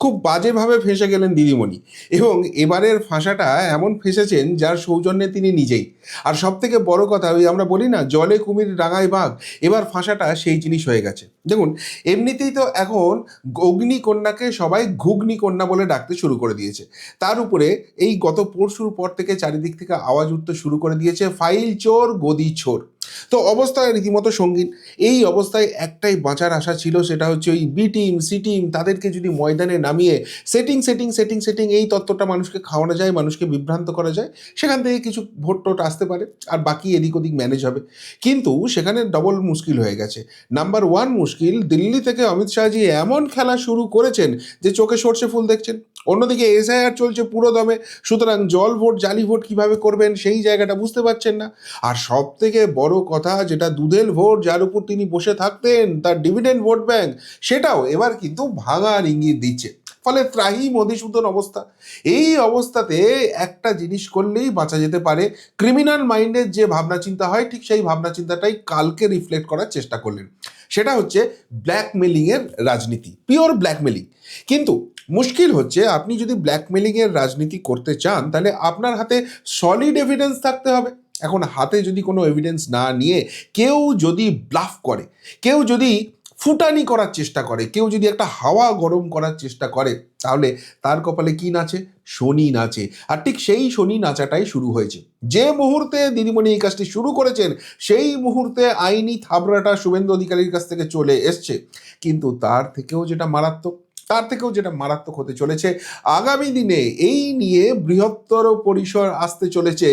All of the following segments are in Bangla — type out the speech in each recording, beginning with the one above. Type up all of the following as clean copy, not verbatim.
খুব বাজেভাবে ফেঁসে গেলেন দিদিমণি, এবং এবারের ফাঁসাটা এমন ফেঁসেছেন যার সৌজন্যে তিনি নিজেই। আর সব থেকে বড় কথা, ওই আমরা বলি না জলে কুমির ডাঙায় বাঘ, এবার ফাঁসাটা সেই জিনিস হয়ে গেছে। দেখুন, এমনিতেই তো এখন অগ্নিকন্যাকে সবাই ঘুগনি কন্যা বলে ডাকতে শুরু করে দিয়েছে। তার উপরে এই গত পরশুর পর থেকে চারিদিক থেকে আওয়াজ উঠতে শুরু করে দিয়েছে ফাইল চোর গদি চোর। তো অবস্থা রীতিমতো সঙ্গীন। এই অবস্থায় একটাই বাঁচার আশা ছিল, সেটা হচ্ছে ওই বি টিম সি টিম তাদেরকে যদি ময়দানে নামিয়ে সেটিং সেটিং সেটিং সেটিং এই তত্ত্বটা মানুষকে খাওয়ানো যায়, মানুষকে বিভ্রান্ত করা যায়, সেখান থেকে কিছু ভোট টোট আসতে পারে, আর বাকি এদিক ওদিক ম্যানেজ হবে। কিন্তু সেখানে ডবল মুশকিল হয়ে গেছে। নাম্বার ওয়ান মুশকিল, দিল্লি থেকে অমিত শাহজি এমন খেলা শুরু করেছেন যে চোখে সর্ষে ফুল দেখছেন। অন্যদিকে এসআইআর চলছে পুরো দমে, সুতরাং জল ভোট জালি ভোট কিভাবে করবেন সেই জায়গাটা বুঝতে পারছেন না। আর সব থেকে বড় কথা, যেটা দুধেল ভোট যার উপর তিনি বসে থাকতেন, তার ডিভিডেন্ড ভোট ব্যাংক, সেটাও এবার কিন্তু ভাঙার ইঙ্গিত দিচ্ছে। ফলে ত্রাহি মধুসূদন অবস্থা। এই অবস্থাতে একটা জিনিস করলেই বাঁচা যেতে পারে। ক্রিমিনাল মাইন্ডের যে ভাবনা চিন্তা হয়, ঠিক সেই ভাবনা চিন্তাটাই কালকে রিফ্লেক্ট করার চেষ্টা করলেন। সেটা হচ্ছে ব্ল্যাকমেলিংয়ের রাজনীতি, পিওর ব্ল্যাকমেলিং। কিন্তু মুশকিল হচ্ছে, আপনি যদি ব্ল্যাকমেলিংয়ের রাজনীতি করতে চান তাহলে আপনার হাতে সলিড এভিডেন্স থাকতে হবে। এখন হাতে যদি কোনো এভিডেন্স না নিয়ে কেউ যদি ব্লাফ করে, কেউ যদি ফুটানি করার চেষ্টা করে, কেউ যদি একটা হাওয়া গরম করার চেষ্টা করে, তাহলে তার কপালে কি নাচে? শনি নাচে। আর ঠিক সেই শনি নাচাটাই শুরু হয়েছে। যে মুহূর্তে দিদিমণি এই কাজটি শুরু করেছেন, সেই মুহূর্তে আইনি থাবড়াটা শুভেন্দু অধিকারীর কাছ থেকে চলে এসছে। কিন্তু তার থেকেও যেটা মারাত্মক হতে চলেছে আগামী দিনে, এই নিয়ে বৃহত্তর পরিসর আসতে চলেছে।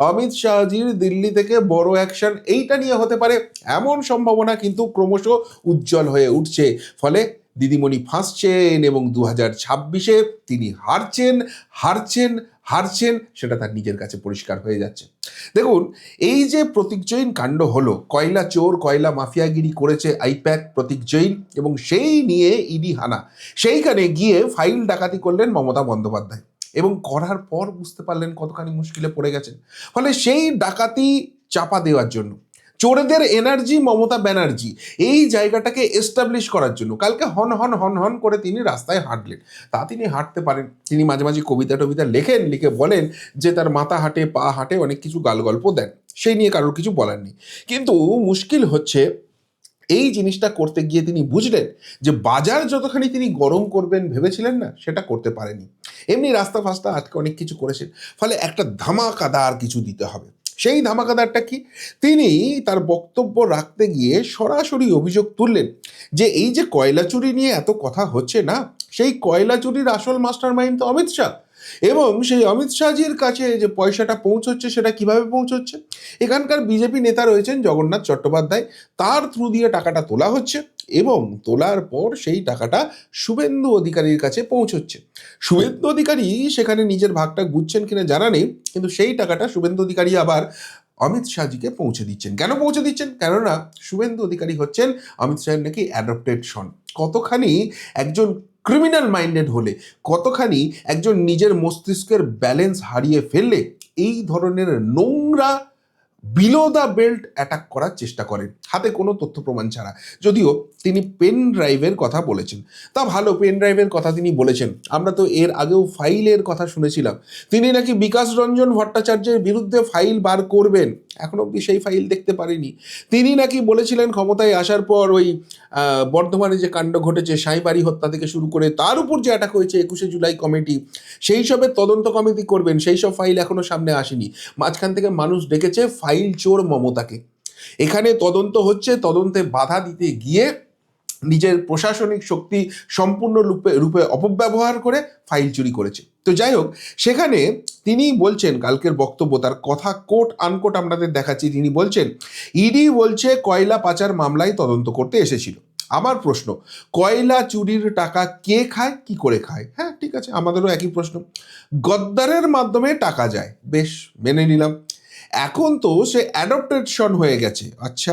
অমিত শাহজির দিল্লি থেকে বড় অ্যাকশন এইটা নিয়ে হতে পারে, এমন সম্ভাবনা কিন্তু ক্রমশ উজ্জ্বল হয়ে উঠছে। ফলে দিদিমণি ফাঁসছেন, এবং 2026-এ তিনি হারছেন হারছেন হারছেন, সেটা তার নিজের কাছে পরিষ্কার হয়ে যাচ্ছে। দেখুন, এই যে প্রতীক জৈন কাণ্ড হলো, কয়লা চোর, কয়লা মাফিয়াগিরি করেছে আইপ্যাক প্রতীক জৈন, এবং সেই নিয়ে ইডি হানা, সেইখানে গিয়ে ফাইল ডাকাতি করলেন মমতা বন্দ্যোপাধ্যায়, এবং করার পর বুঝতে পারলেন কতখানি মুশকিলে পড়ে গেছেন। ফলে সেই ডাকাতি চাপা দেওয়ার জন্য, চোরেদের এনার্জি মমতা ব্যানার্জি, এই জায়গাটাকে এস্টাবলিশ করার জন্য কালকে হন হন হন হন করে তিনি রাস্তায় হাঁটলেন। তা তিনি হাঁটতে পারেন, তিনি মাঝে মাঝে কবিতা টবিতা লেখেন, লিখে বলেন যে তার মাথা হাঁটে, পা হাঁটে, অনেক কিছু গালগল্প দেন, সেই নিয়ে কারোর কিছু বলার নেই। কিন্তু মুশকিল হচ্ছে, এই জিনিসটা করতে গিয়ে তিনি বুঝলেন যে বাজার যতখানি তিনি গরম করবেন ভেবেছিলেন না, সেটা করতে পারেনি। এমনি রাস্তা ফাস্তা আটকে অনেক কিছু করেছেন, ফলে একটা ধামাকাদার কিছু দিতে হবে। সেই ধামাকাদারটা কি? তিনি তার বক্তব্য রাখতে গিয়ে সরাসরি অভিযোগ তুললেন যে এই যে কয়লা চুরি নিয়ে এত কথা হচ্ছে না, সেই কয়লা চুরির আসল মাস্টার মাইন্ড তো অমিত শাহ। এবং সেই অমিত শাহজির কাছে যে পয়সাটা পৌঁছচ্ছে, সেটা কিভাবে পৌঁছচ্ছে? এখানকার বিজেপি নেতা রয়েছেন জগন্নাথ চট্টোপাধ্যায়, তার থ্রু দিয়ে টাকাটা তোলা হচ্ছে, এবং তোলার পর সেই টাকাটা শুভেন্দু অধিকারীর কাছে পৌঁছচ্ছে। শুভেন্দু অধিকারী সেখানে নিজের ভাগটা গুছছেন কিনা জানা নেই, কিন্তু সেই টাকাটা শুভেন্দু অধিকারী আবার অমিত শাহজিকে পৌঁছে দিচ্ছেন। কেন পৌঁছে দিচ্ছেন? কেননা শুভেন্দু অধিকারী হচ্ছেন অমিত শাহের নাকি অ্যাডপ্টেড সন। কতখানি একজন ক্রিমিনাল মাইন্ডেড হলে, কতখানি একজন নিজের মস্তিষ্কের ব্যালেন্স হারিয়ে ফেললে এই ধরনের নোংরা বিলো দ্য বেল্ট অ্যাটাক করার চেষ্টা করেন, হাতে কোনো তথ্য প্রমাণ ছাড়া। যদিও তিনি পেন ড্রাইভের কথা বলেছেন, তা ভালো, পেন ড্রাইভের কথা তিনি বলেছেন। আমরা তো এর আগেও ফাইলের কথা শুনেছিলাম, তিনি নাকি বিকাশ রঞ্জন ভট্টাচার্যের বিরুদ্ধে ফাইল বার করবেন, এখনো অব্দি সেই ফাইল দেখতে পারিনি। তিনি নাকি বলেছিলেন ক্ষমতায় আসার পর ওই বর্ধমানে যে কাণ্ড ঘটেছে, সাঁইবাড়ি হত্যা থেকে শুরু করে তার উপর যে অ্যাটাক হয়েছে 21শে জুলাই কমিটি, সেই সবের তদন্ত কমিটি করবেন, সেই সব ফাইল এখনো সামনে আসেনি। মাঝখান থেকে মানুষ ডেকেছে ফাইল চোর মমতাকে। এখানে তদন্ত হচ্ছে, তদন্তে বাধা দিতে গিয়ে নিজের প্রশাসনিক শক্তি সম্পূর্ণ রূপে অপব্যবহার করে ফাইল চুরি করেছে। তো যাই হোক, সেখানে তিনি বলছেন, কালকের বক্তব্য, তার কথা কোট আনকোট আপনাদের দেখাচ্ছি। তিনি বলছেন, ইডি বলছে কয়লা পাচার মামলায় তদন্ত করতে এসেছিল। আমার প্রশ্ন, কয়লা চুরির টাকা কে খায়, কি করে খায়? হ্যাঁ, ঠিক আছে, আমাদেরও একই প্রশ্ন। গদ্দারের মাধ্যমে টাকা যায়, বেশ, মেনে নিলাম। এখন তো সে অ্যাডপ্টেড সন হয়ে গেছে। আচ্ছা,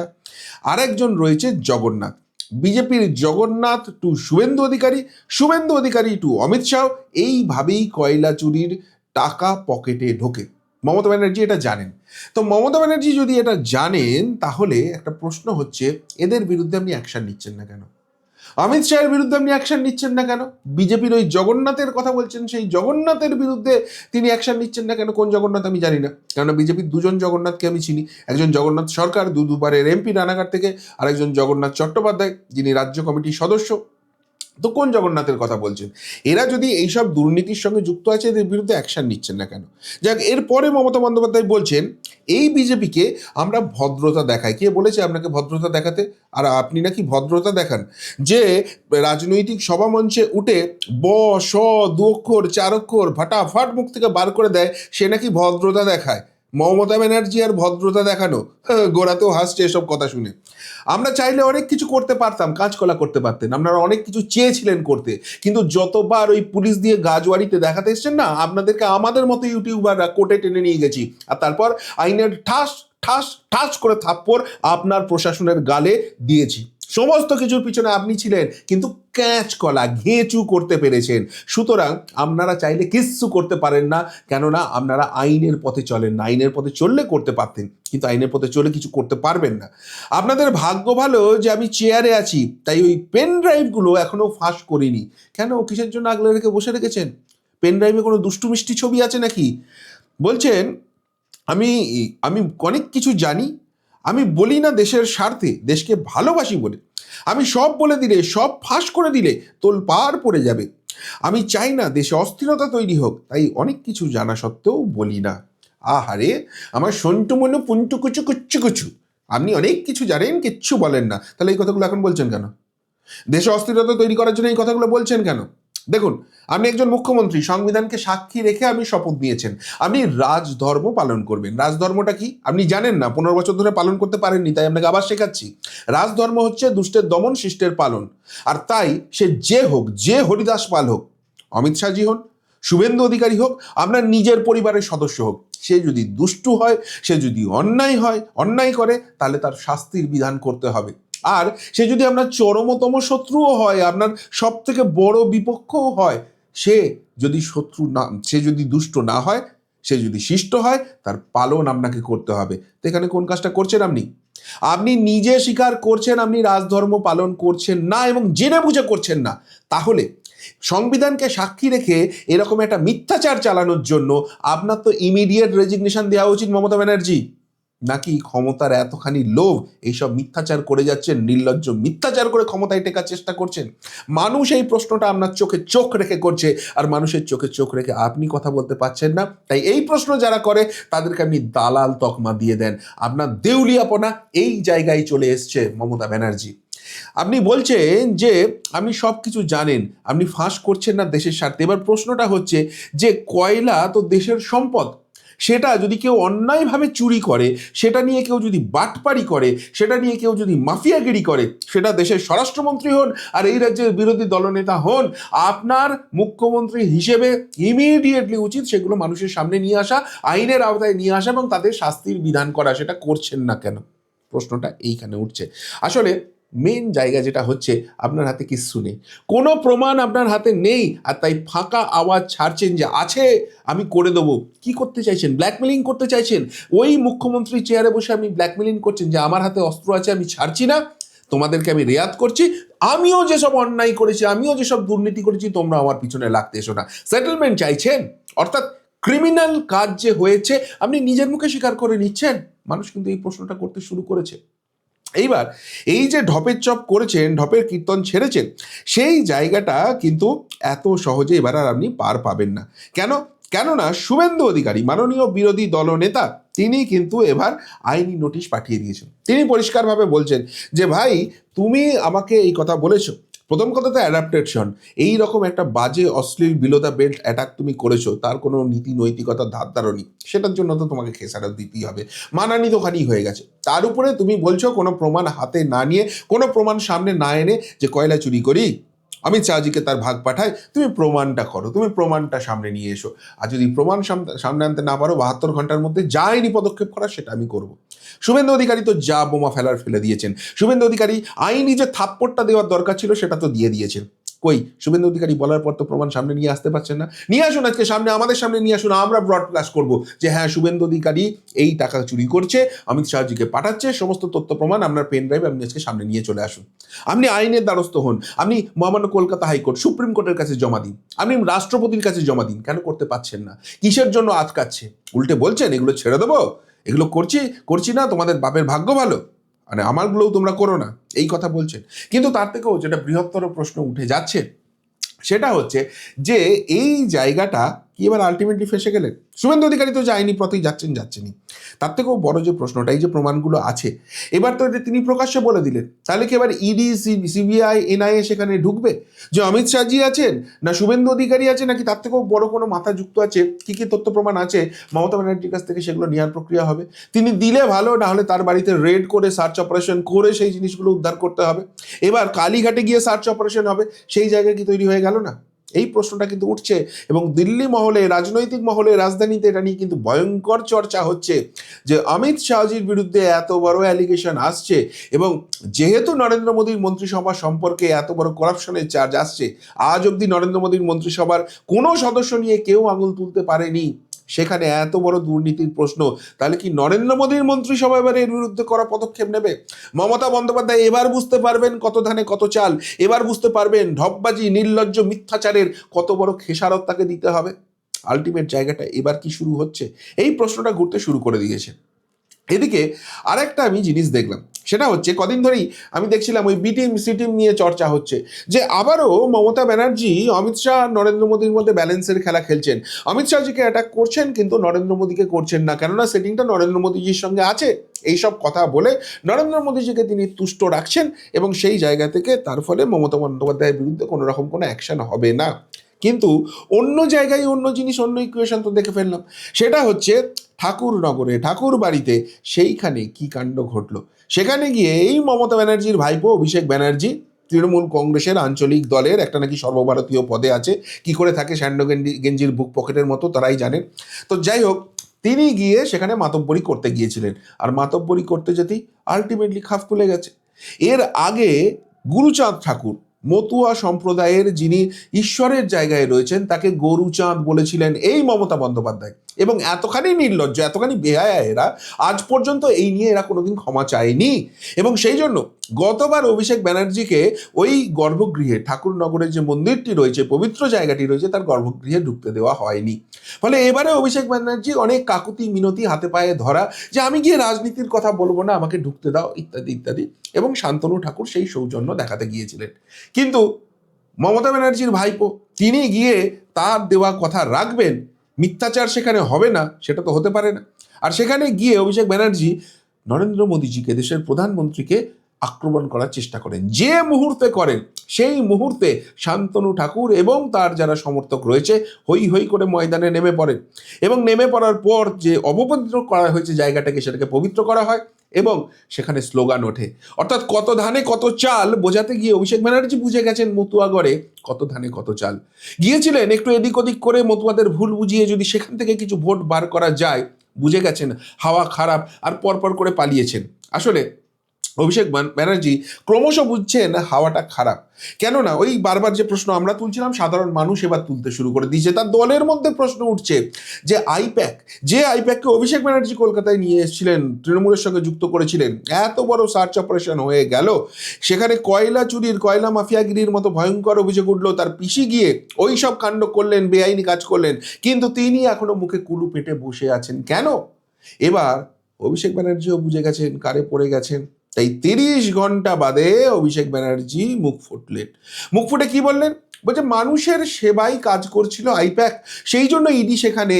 আরেকজন রয়েছে জগন্নাথ, বিজেপির জগন্নাথ টু শুভেন্দু অধিকারী, শুভেন্দু অধিকারী টু অমিত শাহ, এইভাবেই কয়লা চুরির টাকা পকেটে ঢোকে। মমতা ব্যানার্জি এটা জানেন। তো মমতা ব্যানার্জি যদি এটা জানেন, তাহলে একটা প্রশ্ন হচ্ছে, এদের বিরুদ্ধে আপনি অ্যাকশন নিচ্ছেন না কেন? অমিত শাহের বিরুদ্ধে আপনি অ্যাকশন নিচ্ছেন না কেন? বিজেপির ওই জগন্নাথের কথা বলছেন, সেই জগন্নাথের বিরুদ্ধে তিনি অ্যাকশন নিচ্ছেন না কেন? কোন জগন্নাথ আমি জানি না, কেননা বিজেপির দুজন জগন্নাথকে আমি চিনি। একজন জগন্নাথ সরকার, দুবারের এমপি রানাঘাট থেকে, আর একজন জগন্নাথ চট্টোপাধ্যায়, যিনি রাজ্য কমিটির সদস্য। তো কোন জগন্নাথের কথা বলছেন? এরা যদি এইসব দুর্নীতির সঙ্গে যুক্ত আছে, এদের বিরুদ্ধে অ্যাকশন নিচ্ছেন না কেন? যাক, এরপরে মমতা বন্দ্যোপাধ্যায় বলছেন এই বিজেপিকে আমরা ভদ্রতা দেখাই। কে বলেছে আপনাকে ভদ্রতা দেখাতে? আর আপনি নাকি ভদ্রতা দেখান যে রাজনৈতিক সভামঞ্চে উঠে ব স দু অক্ষর চার অক্ষর ফাটাফাট মুখ থেকে বার করে দেয়, সে নাকি ভদ্রতা দেখায়। মমতা ব্যানার্জি আর ভদ্রতা দেখানো? গোড়াতেও হাসছে এসব কথা শুনে। আমরা চাইলে অনেক কিছু করতে পারতাম, কাঁচকলা করতে পারতেন, আপনারা অনেক কিছু চেয়েছিলেন করতে, কিন্তু যতবার ওই পুলিশ দিয়ে গাজওয়ারিতে দেখাতে এসছেন না, আপনাদেরকে আমাদের মতো ইউটিউবাররা কোর্টে টেনে নিয়ে গেছি, আর তারপর আইনের ঠাস ঠাস ঠাস করে থাপ্পড় আপনার প্রশাসনের গালে দিয়েছি। সমস্ত কিছুর পিছনে আপনি ছিলেন, কিন্তু ক্যাচ কলা ঘেঁচু করতে পেরেছেন। সুতরাং আপনারা চাইলে কিচ্ছু করতে পারেন না, কেননা আপনারা আইনের পথে চলেন না। আইনের পথে চললে করতে পারতেন, কিন্তু আইনের পথে চলে কিছু করতে পারবেন না। আপনাদের ভাগ্য ভালো যে আমি চেয়ারে আছি, তাই ওই পেন ড্রাইভগুলো এখনো ফাঁস করিনি। কেন, কিসের জন্য আগলে রেখে বসে রেখেছেন? পেন ড্রাইভে কোনো দুষ্টু মিষ্টি ছবি আছে নাকি? বলছেন আমি আমি অনেক কিছু জানি, আমি বলি না দেশের স্বার্থে, দেশকে ভালোবাসি বলে। আমি সব বলে দিলে, সব ফাঁস করে দিলে তোলপাড় পড়ে যাবে। আমি চাই না দেশে অস্থিরতা তৈরি হোক, তাই অনেক কিছু জানা সত্ত্বেও বলি না। আহারে আমার সন্টু মনু পুন্টু কুচু কুচ্ছু কুচু, আপনি অনেক কিছু জানেন, কিচ্ছু বলেন না, তাহলে এই কথাগুলো এখন বলছেন কেন? দেশে অস্থিরতা তৈরি করার জন্য এই কথাগুলো বলছেন কেন? দেখুন, আপনি একজন মুখ্যমন্ত্রী, সংবিধানকে সাক্ষী রেখে আপনি শপথ নিয়েছেন, আপনি রাজধর্ম পালন করবেন। রাজধর্মটা কি আপনি জানেন না, 15 বছর ধরে পালন করতে পারেননি, তাই আপনাকে আবার শেখাচ্ছি। রাজধর্ম হচ্ছে দুষ্টের দমন, শিষ্টের পালন। আর তাই সে যে হোক, যে হরিদাস পাল হোক, অমিত শাহজি হন, শুভেন্দু অধিকারী হোক, আপনার নিজের পরিবারের সদস্য হোক, সে যদি দুষ্টু হয়, সে যদি অন্যায় করে, তাহলে তার শাস্তির বিধান করতে হবে। আর সে যদি আপনার চরমতম শত্রুও হয়, আপনার সব থেকে বড় বিপক্ষও হয়, সে যদি সে যদি দুষ্ট না হয়, সে যদি শিষ্ট হয়, তার পালন আপনাকে করতে হবে। তো এখানে কোন কাজটা করছেন আপনি? আপনি নিজে স্বীকার করছেন আপনি রাজধর্ম পালন করছেন না, এবং জেনে বুঝে করছেন না। তাহলে সংবিধানকে সাক্ষী রেখে এরকম একটা মিথ্যাচার চালানোর জন্য আপনার তো ইমিডিয়েট রেজিগনেশন দেওয়া উচিত মমতা ব্যানার্জি। নাকি ক্ষমতার এতখানি লোভ, এইসব মিথ্যাচার করে যাচ্ছেন, নির্লজ্জ মিথ্যাচার করে ক্ষমতায় টেকার চেষ্টা করছেন? মানুষ এই প্রশ্নটা আপনার চোখে চোখ রেখে করছে, আর মানুষের চোখে চোখ রেখে আপনি কথা বলতে পারছেন না। তাই এই প্রশ্ন যারা করে তাদেরকে আপনি দালাল তকমা দিয়ে দেন। আপনার দেউলিয়াপনা এই জায়গায় চলে এসছে মমতা ব্যানার্জি। আপনি বলছেন যে আপনি সব কিছু জানেন, আপনি ফাঁস করছেন না দেশের স্বার্থে। এবার প্রশ্নটা হচ্ছে যে কয়লা তো দেশের সম্পদ, সেটা যদি কেউ অন্যায়ভাবে চুরি করে, সেটা নিয়ে কেউ যদি বাটপাড়ি করে, সেটা নিয়ে কেউ যদি মাফিয়াগিরি করে, সেটা দেশের স্বরাষ্ট্রমন্ত্রী হন আর এই রাজ্যের বিরোধী দলনেতা হন, আপনার মুখ্যমন্ত্রী হিসেবে ইমিডিয়েটলি উচিত সেগুলো মানুষের সামনে নিয়ে আসা, আইনের আওতায় নিয়ে আসা এবং তাদের শাস্তির বিধান করা। সেটা করছেন না কেন? প্রশ্নটা এইখানে উঠছে। আসলে মেন জায়গা যেটা হচ্ছে, আপনার হাতে কিচ্ছু নেই, কোনো প্রমাণ আপনার হাতে নেই, আর তাই ফাঁকা আওয়াজ ছাড়ছেন যে আছে, আমি করে দেবো। কি করতে চাইছেন? ব্ল্যাকমেলিং করতে চাইছেন? ওই মুখ্যমন্ত্রী চেয়ারে বসে আপনি ব্ল্যাকমেলিং করছেন যে আমার হাতে অস্ত্র আছে, আমি ছাড়ছি না, তোমাদেরকে আমি রেয়াত করছি, আমিও যেসব অন্যায় করেছি, আমিও যেসব দুর্নীতি করেছি, তোমরা আমার পিছনে লাগতে এসো না। সেটেলমেন্ট চাইছেন, অর্থাৎ ক্রিমিনাল কাজ যে হয়েছে আপনি নিজের মুখে স্বীকার করে নিচ্ছেন। মানুষ কিন্তু এই প্রশ্নটা করতে শুরু করেছে। এইবার এই যে ঢপের চপ করেছেন, ঢপের কীর্তন ছেড়েছেন, সেই জায়গাটা কিন্তু এত সহজে এবার আর আপনি পার পাবেন না। কেননা শুভেন্দু অধিকারী, মাননীয় বিরোধী দলনেতা, তিনি কিন্তু এবার আইনি নোটিশ পাঠিয়ে দিয়েছেন। তিনি পরিষ্কারভাবে বলছেন যে ভাই, তুমি আমাকে এই কথা বলেছো, প্রথম কথা তো অ্যাডাপ্টেশন, এই রকম একটা বাজে অশ্লীল বিলো দ্য বেল্ট অ্যাটাক তুমি করেছো, তার কোনো নীতি নৈতিকতার ধার ধারণী, সেটার জন্য তো তোমাকে খেসারত দিতেই হবে, মানানি দোকানি হয়ে গেছে। তার উপরে তুমি বলছো কোনো প্রমাণ হাতে না নিয়ে, কোনো প্রমাণ সামনে না এনে যে কয়লা চুরি করি, অমিত শাহজিকে তার ভাগ পাঠায়, তুমি প্রমাণটা করো, তুমি প্রমাণটা সামনে নিয়ে এসো। আর যদি প্রমাণ সামনে আনতে না পারো, 72 ঘন্টার মধ্যে যা আইনি পদক্ষেপ করা সেটা আমি করব। শুভেন্দু অধিকারী তো যা বোমা ফেলে দিয়েছেন। শুভেন্দু অধিকারী আইনি যে থাপ্পড়টা দেওয়ার দরকার ছিল সেটা তো দিয়ে দিয়েছেন। কই শুভেন্দু অধিকারী বলার পর তো প্রমাণ সামনে নিয়ে আসতে পারছেন না। নিয়ে আসুন, আজকে সামনে আমাদের সামনে নিয়ে আসুন, আমরা ব্রডকাস্ট করবো যে হ্যাঁ শুভেন্দু অধিকারী এই টাকা চুরি করছে, অমিত শাহজিকে পাঠাচ্ছে, সমস্ত তথ্য প্রমাণ আপনার পেন ড্রাইভ আপনি আজকে সামনে নিয়ে চলে আসুন। আপনি আইনের দ্বারস্থ হন, আপনি মহামান্য কলকাতা হাইকোর্ট সুপ্রিম কোর্টের কাছে জমা দিন, আপনি রাষ্ট্রপতির কাছে জমা দিন। কেন করতে পারছেন না? কিসের জন্য আটকাচ্ছে? উল্টে বলছেন এগুলো ছেড়ে দেবো, এগুলো করছি না, তোমাদের বাপের ভাগ্য ভালো, মানে আমারগুলোও তোমরা করো না, এই কথা বলছেন। কিন্তু তার থেকেও যেটা বৃহত্তর প্রশ্ন উঠে যাচ্ছে সেটা হচ্ছে যে এই জায়গাটা কি এবার আলটিমেটলি ফেসে গেলেন? শুভেন্দু অধিকারী তো যায়নি, পথেই যাচ্ছেনই। তার থেকেও বড় যে প্রশ্নটা, এই যে প্রমাণগুলো আছে এবার তো তিনি প্রকাশ্যে বলে দিলেন, তাহলে কি এবার ইডি সিবিআই এনআইএ সেখানে ঢুকবে যে অমিত শাহজি আছেন না শুভেন্দু অধিকারী আছে, নাকি তার থেকেও বড় কোনো মাথা যুক্ত আছে, কি কি তথ্য প্রমাণ আছে মমতা ব্যানার্জির কাছ থেকে সেগুলো নেওয়ার প্রক্রিয়া হবে। তিনি দিলে ভালো, না হলে তার বাড়িতে রেড করে সার্চ অপারেশন করে সেই জিনিসগুলো উদ্ধার করতে হবে। এবার কালীঘাটে গিয়ে সার্চ অপারেশন হবে, সেই জায়গায় কি তৈরি হয়ে গেল না? এই প্রশ্নটা কিন্তু উঠছে এবং দিল্লি মহলে, রাজনৈতিক মহলে, রাজধানীতে এটা নিয়ে কিন্তু ভয়ঙ্কর চর্চা হচ্ছে যে অমিত শাহজির বিরুদ্ধে এত বড় অ্যালিগেশন আসছে এবং যেহেতু নরেন্দ্র মোদীর মন্ত্রিসভা সম্পর্কে এত বড় করাপশনের চার্জ আসছে, আজ অবধি নরেন্দ্র মোদীর মন্ত্রিসভার কোনো সদস্য নিয়ে কেউ আঙুল তুলতে পারেনি, সেখানে এত বড় দুর্নীতির প্রশ্ন, তাহলে কি নরেন্দ্র মোদীর মন্ত্রিসভা এবার এর বিরুদ্ধে করা পদক্ষেপ নেবে? মমতা বন্দ্যোপাধ্যায় এবার বুঝতে পারবেন কত ধানে কত চাল, এবার বুঝতে পারবেন ঢপবাজি, নির্লজ্জ, মিথ্যাচারের কত বড় খেসারত তাকে দিতে হবে। আলটিমেট জায়গাটা এবার কি শুরু হচ্ছে, এই প্রশ্নটা ঘুরতে শুরু করে দিয়েছে। এদিকে আরেকটা আমি জিনিস দেখলাম, সেটা হচ্ছে কদিন ধরেই আমি দেখছিলাম ওই বি টিম সি টিম নিয়ে চর্চা হচ্ছে যে আবারও মমতা ব্যানার্জি অমিত শাহ নরেন্দ্র মোদীর মধ্যে ব্যালেন্সের খেলা খেলছেন। অমিত শাহজিকে অ্যাটাক করছেন কিন্তু নরেন্দ্র মোদীকে করছেন না, কেননা সেটিংটা নরেন্দ্র মোদীজির সঙ্গে আছে। এইসব কথা বলে নরেন্দ্র মোদীজিকে তিনি তুষ্ট রাখছেন এবং সেই জায়গা থেকে তার ফলে মমতা বন্দ্যোপাধ্যায়ের বিরুদ্ধে কোনো রকম কোনো অ্যাকশন হবে না। কিন্তু অন্য জায়গায় অন্য জিনিস, অন্য ইকুয়েশন তো দেখে ফেললাম, সেটা হচ্ছে ঠাকুরনগরে, ঠাকুর বাড়িতে সেইখানে কি কাণ্ড ঘটলো। সেখানে গিয়ে এই মমতা ব্যানার্জির ভাইপো অভিষেক ব্যানার্জি, তৃণমূল কংগ্রেসের আঞ্চলিক দলের একটা নাকি সর্বভারতীয় পদে আছে, কি করে থাকে স্যান্ডো গেঞ্জির বুক পকেটের মতো তারাই জানেন। তো যাই হোক, তিনি গিয়ে সেখানে মাতব্বরি করতে গিয়েছিলেন, আর মাতব্বরি করতে যেতেই আলটিমেটলি খাপ খুলে গেছে। এর আগে গুরুচাঁদ ঠাকুর, মতুয়া সম্প্রদায়ের যিনি ঈশ্বরের জায়গায় রয়েছেন, তাকে গরুচাঁদ বলেছিলেন এই মমতা বন্দ্যোপাধ্যায়, এবং এতখানি নির্লজ্জ, এতখানি বেহায়া এরা, আজ পর্যন্ত এই নিয়ে এরা কোনোদিন ক্ষমা চায়নি। এবং সেই জন্য গতবার অভিষেক ব্যানার্জিকে ওই গর্ভগৃহে, ঠাকুরনগরের যে মন্দিরটি রয়েছে, পবিত্র জায়গাটি রয়েছে, তার গর্ভগৃহে ঢুকতে দেওয়া হয়নি। ফলে এবারে অভিষেক ব্যানার্জি অনেক কাকুতি মিনতি, হাতে পায়ে ধরা, যে আমি গিয়ে রাজনীতির কথা বলবো না, আমাকে ঢুকতে দাও, ইত্যাদি ইত্যাদি, এবং শান্তনু ঠাকুর সেই সৌজন্য দেখাতে গিয়েছিলেন। কিন্তু মমতা ব্যানার্জির ভাইপো, তিনি গিয়ে তার দেওয়া কথা রাখবেন, মিথ্যাচার সেখানে হবে না, সেটা তো হতে পারে না। আর সেখানে গিয়ে অভিষেক ব্যানার্জি নরেন্দ্র মোদীজিকে, দেশের প্রধানমন্ত্রীকে আক্রমণ করার চেষ্টা করেন। যে মুহূর্তে করেন সেই মুহূর্তে শান্তনু ঠাকুর এবং তার যারা সমর্থক রয়েছে হই হই করে ময়দানে নেমে পড়েন, এবং নেমে পড়ার পর যে অপবিত্র করা হয়েছে জায়গাটাকে, সেটাকে পবিত্র করা হয় এবং সেখানে স্লোগান ওঠে। অর্থাৎ কত ধানে কত চাল বোঝাতে গিয়ে অভিষেক ব্যানার্জি বুঝে গেছেন মতুয়াগড়ে কত ধানে কত চাল। গিয়েছিলেন একটু এদিক ওদিক করে মতুয়াদের ভুল বুঝিয়ে যদি সেখান থেকে কিছু ভোট বার করা যায়, বুঝে গেছেন হাওয়া খারাপ, আর পরপর করে পালিয়েছেন। আসলে অভিষেক ব্যানার্জি ক্রমশ বুঝছেন হাওয়াটা খারাপ। কেননা ওই বারবার যে প্রশ্ন আমরা তুলছিলাম, সাধারণ মানুষ এবার তুলতে শুরু করে দিয়েছে। তার দলের মধ্যে প্রশ্ন উঠছে যে আইপ্যাককে অভিষেক ব্যানার্জি কলকাতায় নিয়ে এসেছিলেন, তৃণমূলের সঙ্গে যুক্ত করেছিলেন, এত বড় সার্চ অপারেশন হয়ে গেল, সেখানে কয়লা চুরির, কয়লা মাফিয়াগিরির মতো ভয়ঙ্কর অভিযোগ উঠলো, তার পিসি গিয়ে ওই সব কাণ্ড করলেন, বেআইনি কাজ করলেন, কিন্তু তিনি এখনো মুখে কুলু পেটে বসে আছেন কেন? এবার অভিষেক ব্যানার্জিও বুঝে গেছেন কারে পড়ে গেছেন। তাই 30 ঘন্টা বাদে অভিষেক ব্যানার্জি মুখ ফুটে কি বললেন? বলছে মানুষের সেবায় কাজ করছিল আইপ্যাক, সেই জন্য ইডি সেখানে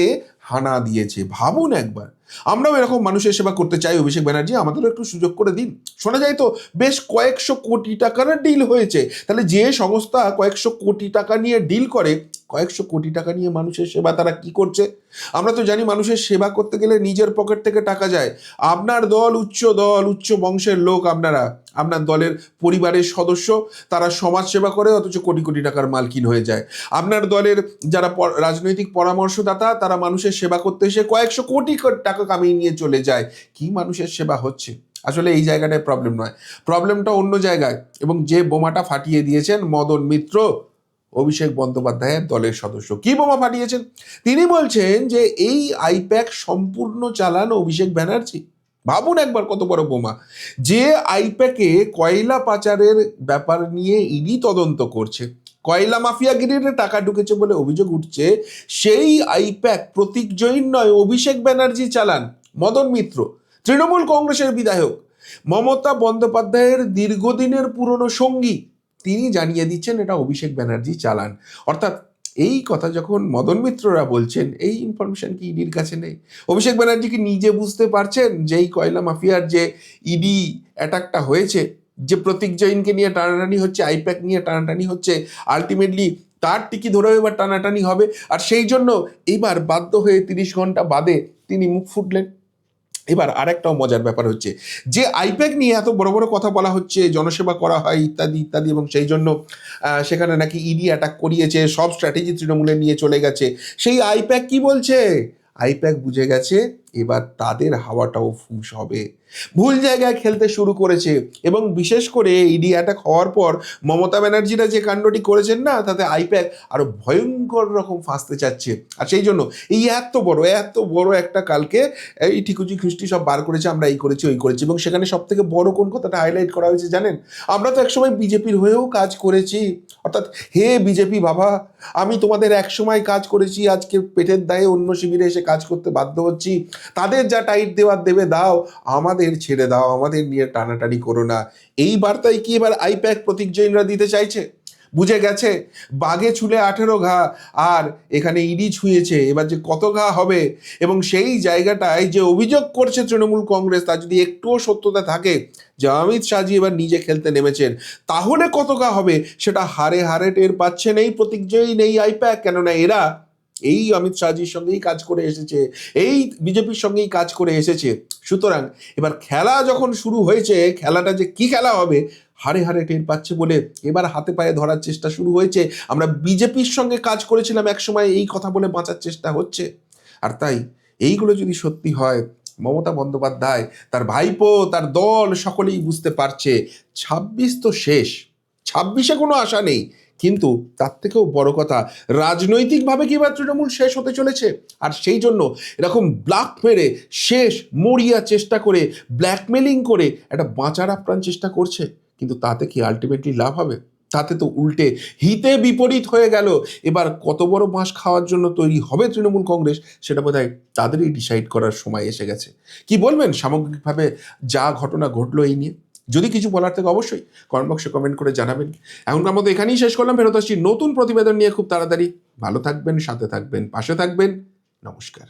হানা দিয়েছে। ভাবুন একবার, আমরাও এরকম মানুষের সেবা করতে চাই, অভিষেক ব্যানার্জি আমাদেরও একটু সুযোগ করে দিন। শোনা যায় তো বেশ কয়েকশো কোটি টাকার ডিল হয়েছে। তাহলে যে সংস্থা কয়েকশো কোটি টাকা নিয়ে ডিল করে, কয়েকশো কোটি টাকা নিয়ে মানুষের সেবা তারা কি করছে? আমরা তো জানি মানুষের সেবা করতে গেলে নিজের পকেট থেকে টাকা যায়। আপনার দল উচ্চ বংশের লোক, আপনার দলের পরিবারের সদস্য, তারা সমাজ সেবা করে অথচ কোটি কোটি টাকার মালকিন হয়ে যায়। আপনার দলের যারা রাজনৈতিক পরামর্শদাতা, তারা মানুষের সেবা করতে এসে কয়েকশো কোটি টাকা কামিয়ে নিয়ে চলে যায়। কি মানুষের সেবা হচ্ছে? আসলে এই জায়গাটায় প্রবলেম নয়, প্রবলেমটা অন্য জায়গায়। এবং যে বোমাটা ফাটিয়ে দিয়েছেন মদন মিত্র, অভিষেক বন্দ্যোপাধ্যায়ের দলের সদস্য। কি বোমা ফাটিয়েছেন? তিনি বলছেন যে এই আইপ্যাক সম্পূর্ণ চালান অভিষেক ব্যানার্জি। ভাবুন একবার কত বড় বোমা। যে আইপ্যাকে কয়লা পাচারের ব্যাপার নিয়ে ইডি তদন্ত করছে, কয়লা মাফিয়াগিরির টাকা ঢুকেছে বলে অভিযোগ উঠছে, সেই আইপ্যাক প্রতীক জৈন নয়, অভিষেক ব্যানার্জি চালান। মদন মিত্র তৃণমূল কংগ্রেসের বিধায়ক, মমতা বন্দ্যোপাধ্যায়ের দীর্ঘদিনের পুরনো সঙ্গী, তিনি জানিয়ে দিচ্ছেন এটা অভিষেক ব্যানার্জি চালান। অর্থাৎ এই কথা যখন মদন মিত্ররা বলছেন, এই ইনফরমেশন কি ইডির কাছে নেই? অভিষেক ব্যানার্জি কি নিজে বুঝতে পারছেন যে এই কয়লা মাফিয়ার যে ইডি অ্যাটাকটা হয়েছে, যে প্রতীক জৈনকে নিয়ে টানাটানি হচ্ছে, আইপ্যাক নিয়ে টানাটানি হচ্ছে, আলটিমেটলি তার টিকি ধরেও এবার টানাটানি হবে, আর সেই জন্য এইবার বাধ্য হয়ে 30 ঘন্টা বাদে তিনি মুখ ফুটলেন। এবার আরেকটাও মজার ব্যাপার হচ্ছে, যে আইপ্যাক নিয়ে এত বড় বড় কথা বলা হচ্ছে, জনসেবা করা হয় ইত্যাদি ইত্যাদি, এবং সেই জন্য সেখানে নাকি ইডি অ্যাটাক করিয়েছে, সব স্ট্র্যাটেজি তৃণমূলে নিয়ে চলে গেছে, সেই আইপ্যাক কি বলছে? আইপ্যাক বুঝে গেছে এবার তাদের হাওয়াটাও ফুস হবে, ভুল জায়গায় খেলতে শুরু করেছে। এবং বিশেষ করে ইডি অ্যাটাক হওয়ার পর মমতা ব্যানার্জিরা যে কাণ্ডটি করেছেন না, তাতে আইপ্যাক আরো ভয়ঙ্কর রকম ফাঁসতে চাচ্ছে। আর সেই জন্য এই এত বড় একটা কালকে এই ঠিকুজি খ্রিস্টি সব বার করেছে, আমরা এই করেছি ওই করেছি, এবং সেখানে সব থেকে বড় কোন কথাটা হাইলাইট করা হয়েছে জানেন? আমরা তো একসময় বিজেপির হয়েও কাজ করেছি, অর্থাৎ হে বিজেপি বাবা, আমি তোমাদের একসময় কাজ করেছি, আজকে পেটের দায়ে অন্য শিবিরে এসে কাজ করতে বাধ্য হচ্ছি, তাদের যা টাইট দেওয়ার দেবে দাও, আমাদের ছেড়ে দাও, আমাদের নিয়ে টানাটানি করো না। এই বার্তাই কি এবার আইপ্যাক প্রতীক জৈনরা দিতে চাইছে? বুঝে গেছে বাঘে ছুলে 18 ঘা, আর এখানে ইডি ছুঁয়েছে, এবার যে কত ঘা হবে, এবং সেই জায়গাটায় যে অভিযোগ করছে তৃণমূল কংগ্রেস, তা যদি একটুও সত্যতা থাকে যে অমিত শাহজি এবার নিজে খেলতে নেমেছেন, তাহলে কত ঘা হবে সেটা হারে হারে টের পাচ্ছেন এই প্রতীক জৈন, এই আইপ্যাক। কেননা এরা এই অমিত শাহজির সঙ্গেই কাজ করে এসেছে, এই বিজেপির সঙ্গেই কাজ করে এসেছে। সুতরাং এবার খেলা যখন শুরু হয়েছে, খেলাটা যে কি খেলা হবে হারে হারে টের পাচ্ছে বলে এবার হাতে পায়ে ধরার চেষ্টা শুরু হয়েছে। আমরা বিজেপির সঙ্গে কাজ করেছিলাম একসময়, এই কথা বলে বাঁচার চেষ্টা হচ্ছে। আর তাই এইগুলো যদি সত্যি হয়, মমতা বন্দ্যোপাধ্যায়, তার ভাইপো, তার দল সকলেই বুঝতে পারছে 26 তো শেষ, 26-এ কোনো আশা নেই। কিন্তু তার থেকেও বড় কথা, রাজনৈতিকভাবে কি এবার তৃণমূল শেষ হতে চলেছে। আর সেই জন্য এরকম ব্লাক মেরে শেষ মরিয়া চেষ্টা করে, ব্ল্যাকমেলিং করে একটা বাঁচার আপ্রাণ চেষ্টা করছে, কিন্তু তাতে কি আলটিমেটলি লাভ হবে? তাতে তো উল্টে হিতে বিপরীত হয়ে গেল। এবার কত বড় বাঁশ খাওয়ার জন্য তৈরি হবে তৃণমূল কংগ্রেস, সেটা বোধহয় তাদেরই ডিসাইড করার সময় এসে গেছে। কি বলবেন সামগ্রিকভাবে যা ঘটনা ঘটলো এই নিয়ে? যদি কিছু বলার থেকে অবশ্যই কমেন্ট বক্সে কমেন্ট করে জানাবেন। এখনকার মতো এখানেই শেষ করলাম, ফেরত আসছি নতুন প্রতিবেদন নিয়ে খুব তাড়াতাড়ি। ভালো থাকবেন, সাথে থাকবেন, পাশে থাকবেন। নমস্কার।